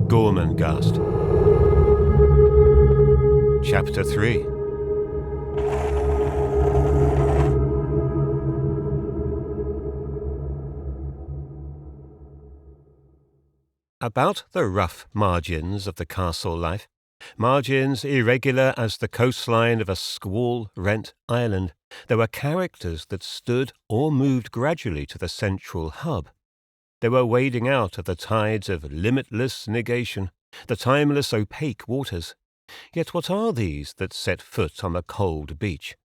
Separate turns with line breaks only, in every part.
Gormenghast. Chapter 3. About the rough margins of the castle life, margins irregular as the coastline of a squall-rent island, there were characters that stood or moved gradually to the central hub. They were wading out of the tides of limitless negation, the timeless opaque waters. Yet what are these that set foot on the cold beach?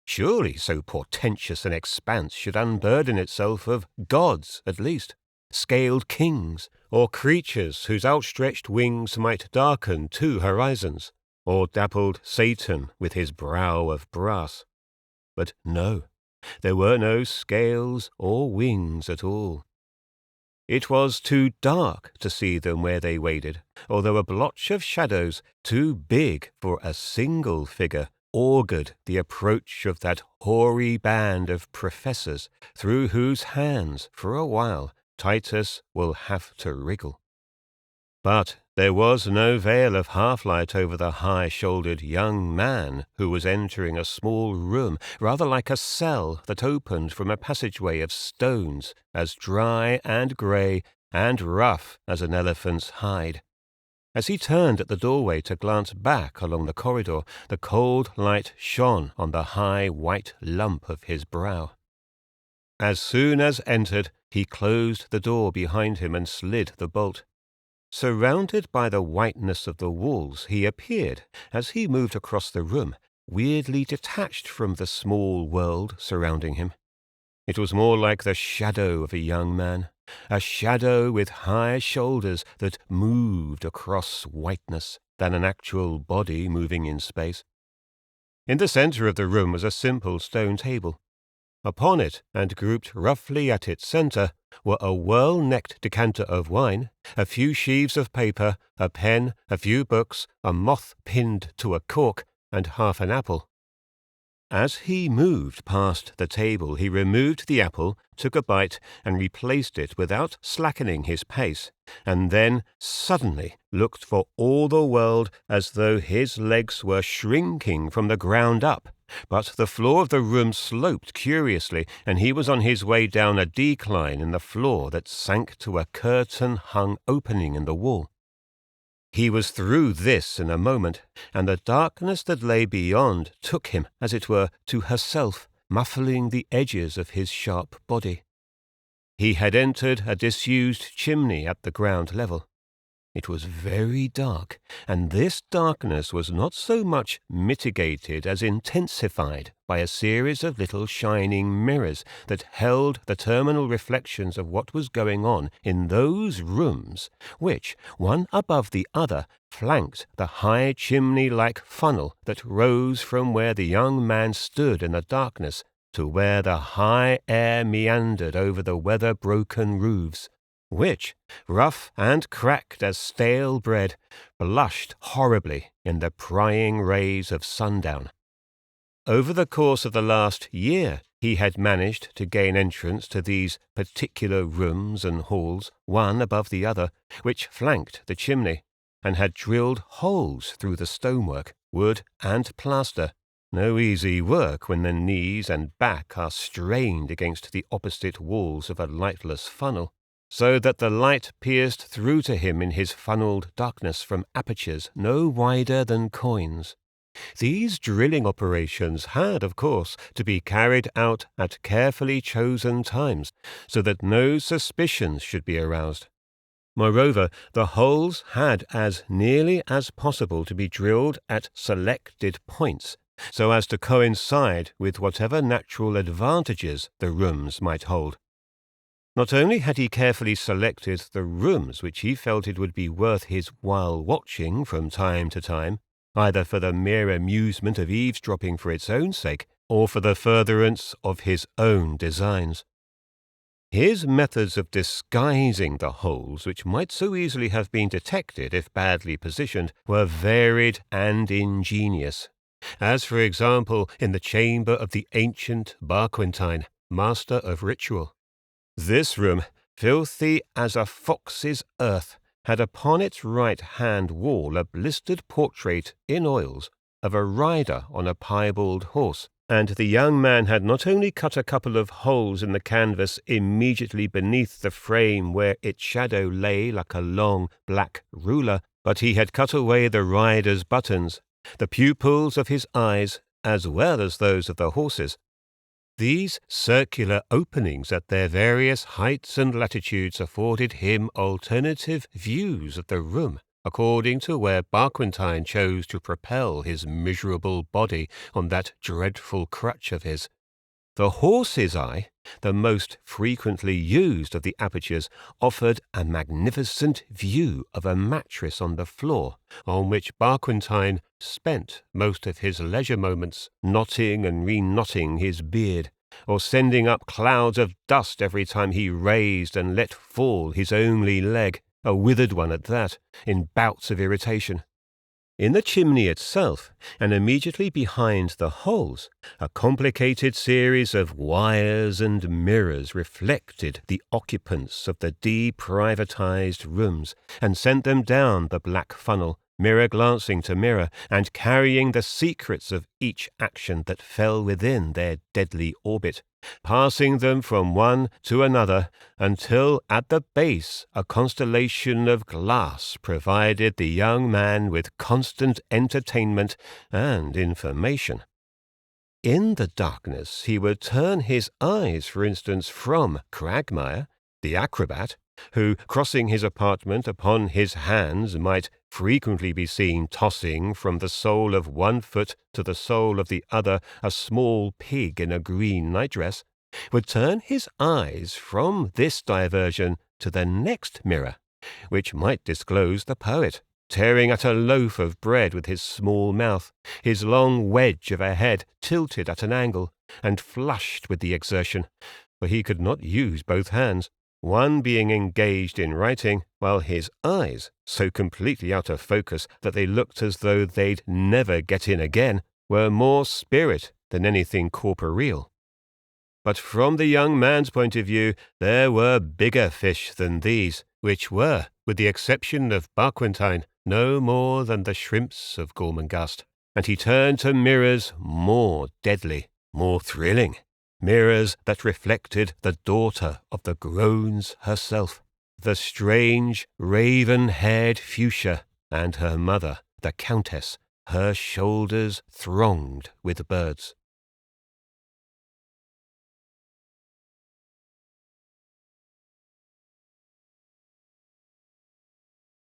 Surely so portentous an expanse should unburden itself of gods, at least, scaled kings, or creatures whose outstretched wings might darken two horizons, or dappled Satan with his brow of brass. But no, there were no scales or wings at all. It was too dark to see them where they waded, although a blotch of shadows, too big for a single figure, augured the approach of that hoary band of professors through whose hands, for a while, Titus will have to wriggle. But there was no veil of half-light over the high-shouldered young man who was entering a small room, rather like a cell that opened from a passageway of stones, as dry and grey and rough as an elephant's hide. As he turned at the doorway to glance back along the corridor, the cold light shone on the high white lump of his brow. As soon as entered, he closed the door behind him and slid the bolt. Surrounded by the whiteness of the walls, he appeared, as he moved across the room, weirdly detached from the small world surrounding him. It was more like the shadow of a young man, a shadow with high shoulders that moved across whiteness, than an actual body moving in space. In the center of the room was a simple stone table. Upon it, and grouped roughly at its center, were a well-necked decanter of wine, a few sheaves of paper, a pen, a few books, a moth pinned to a cork, and half an apple. As he moved past the table, he removed the apple, took a bite, and replaced it without slackening his pace, and then suddenly looked for all the world as though his legs were shrinking from the ground up. But the floor of the room sloped curiously, and he was on his way down a decline in the floor that sank to a curtain-hung opening in the wall. He was through this in a moment, and the darkness that lay beyond took him, as it were, to herself, muffling the edges of his sharp body. He had entered a disused chimney at the ground level. It was very dark, and this darkness was not so much mitigated as intensified by a series of little shining mirrors that held the terminal reflections of what was going on in those rooms which, one above the other, flanked the high chimney-like funnel that rose from where the young man stood in the darkness to where the high air meandered over the weather-broken roofs, which, rough and cracked as stale bread, blushed horribly in the prying rays of sundown. Over the course of the last year, he had managed to gain entrance to these particular rooms and halls, one above the other, which flanked the chimney, and had drilled holes through the stonework, wood and plaster. No easy work when the knees and back are strained against the opposite walls of a lightless funnel, so that the light pierced through to him in his funneled darkness from apertures no wider than coins. These drilling operations had, of course, to be carried out at carefully chosen times, so that no suspicions should be aroused. Moreover, the holes had as nearly as possible to be drilled at selected points, so as to coincide with whatever natural advantages the rooms might hold. Not only had he carefully selected the rooms which he felt it would be worth his while watching from time to time, either for the mere amusement of eavesdropping for its own sake, or for the furtherance of his own designs. His methods of disguising the holes, which might so easily have been detected if badly positioned, were varied and ingenious, as for example in the chamber of the ancient Barquentine, master of ritual. This room, filthy as a fox's earth, had upon its right-hand wall a blistered portrait in oils of a rider on a piebald horse, and the young man had not only cut a couple of holes in the canvas immediately beneath the frame where its shadow lay like a long black ruler, but he had cut away the rider's buttons, the pupils of his eyes, as well as those of the horse's. These circular openings at their various heights and latitudes afforded him alternative views of the room, according to where Barquentine chose to propel his miserable body on that dreadful crutch of his. The horse's eye, the most frequently used of the apertures, offered a magnificent view of a mattress on the floor, on which Barquentine spent most of his leisure moments, knotting and re-knotting his beard, or sending up clouds of dust every time he raised and let fall his only leg, a withered one at that, in bouts of irritation. In the chimney itself, and immediately behind the holes, a complicated series of wires and mirrors reflected the occupants of the deprivatized rooms, and sent them down the black funnel, mirror glancing to mirror, and carrying the secrets of each action that fell within their deadly orbit, passing them from one to another, until at the base a constellation of glass provided the young man with constant entertainment and information. In the darkness he would turn his eyes, for instance, from Cragmire, the acrobat, who, crossing his apartment upon his hands, might frequently be seen tossing from the sole of one foot to the sole of the other a small pig in a green nightdress, would turn his eyes from this diversion to the next mirror, which might disclose the poet, tearing at a loaf of bread with his small mouth, his long wedge of a head tilted at an angle, and flushed with the exertion, for he could not use both hands, one being engaged in writing, while his eyes, so completely out of focus that they looked as though they'd never get in again, were more spirit than anything corporeal. But from the young man's point of view, there were bigger fish than these, which were, with the exception of Barquentine, no more than the shrimps of Gormenghast, and he turned to mirrors more deadly, more thrilling, mirrors that reflected the daughter of the Groans herself, the strange, raven-haired Fuchsia, and her mother, the Countess, her shoulders thronged with birds.